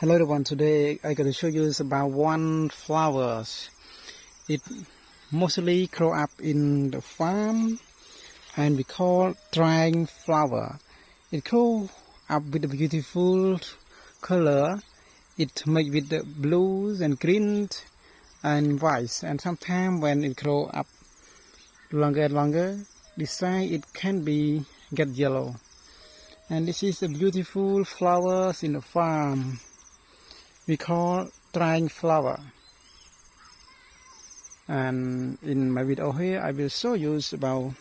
Hello everyone, today I'm going to show you about one flowers. It mostly grow up in the farm and we call drying flower. It grow up with a beautiful color. It made with the blues and greens and whites, and sometimes when it grow up longer and longer, this side it can be get yellow. And this is a beautiful flowers in the farm. We call drying flower. And in my video here I will show you about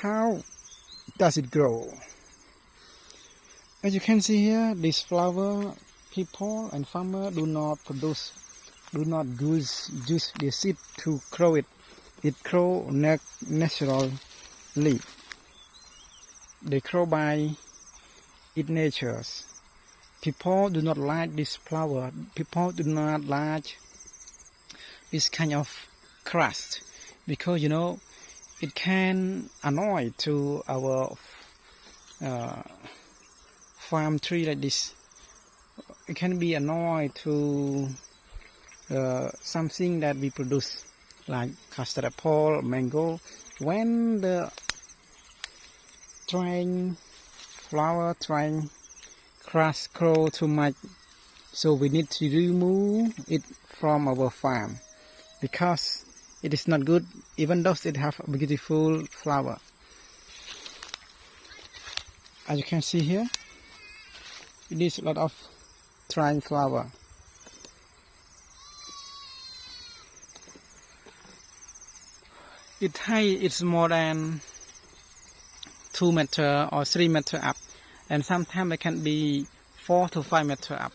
how does it grow. As you can see here, this flower people and farmer do not use the seed to grow it. It grow naturally. They grow by its nature. People do not like this flower. People do not like this kind of crust because it can annoy to our farm tree like this. It can be annoyed to something that we produce like custard apple, mango. When the drying flower, drying crust grow too much, so we need to remove it from our farm because it is not good, even though it have a beautiful flower. As you can see here, it is a lot of drying flower. Its height is more than 2 meters or 3 meters up, and sometimes it can be 4 to 5 meters up.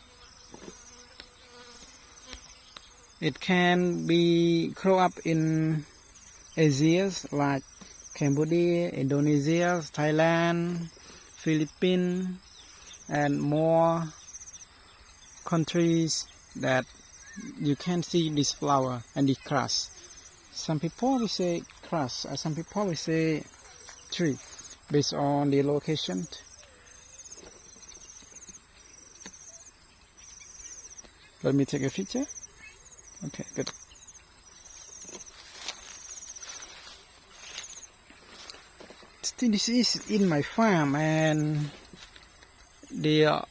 It can be grow up in Asia like Cambodia, Indonesia, Thailand, Philippines, and more countries that you can see this flower and this crust. Some people will say crust, some people will say tree, based on the location. Let me take a picture. Okay, good. This is in my farm, and there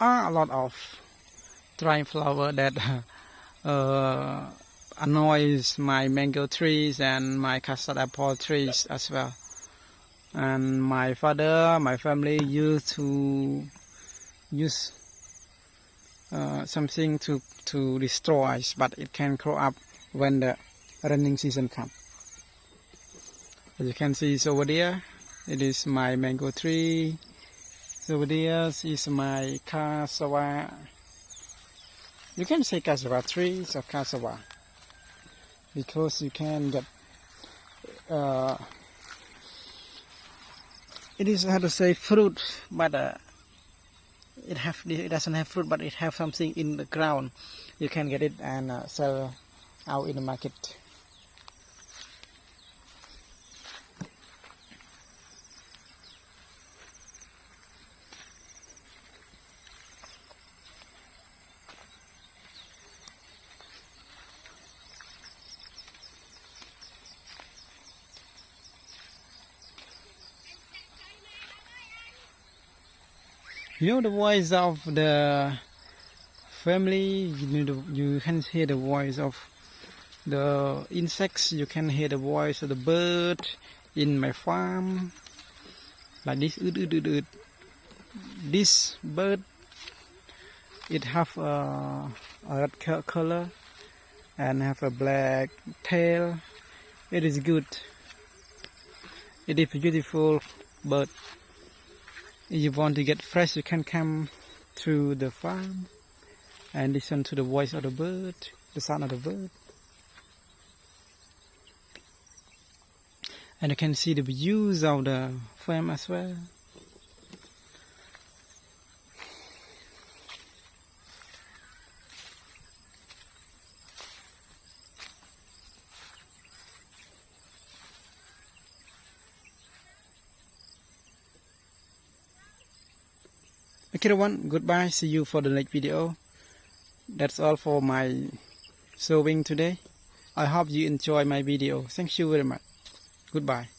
are a lot of drying flower that annoys my mango trees and my custard apple trees as well. And my father, my family used to use something to destroy, but it can grow up when the running season comes. As you can see, over there, it is my mango tree. Over there is my cassava. You can say cassava trees or cassava because you can get. It is how to say fruit, but it doesn't have fruit, but it have something in the ground. You can get it and sell out in the market. The voice of the family. You can hear the voice of the insects. You can hear the voice of the bird in my farm, like this. This bird, it have a red color and have a black tail. It is good. It is a beautiful bird. If you want to get fresh, you can come to the farm and listen to the voice of the bird, the sound of the bird. And you can see the views of the farm as well. Okay everyone, goodbye, see you for the next video. That's all for my showing today. I hope you enjoy my video. Thank you very much. Goodbye.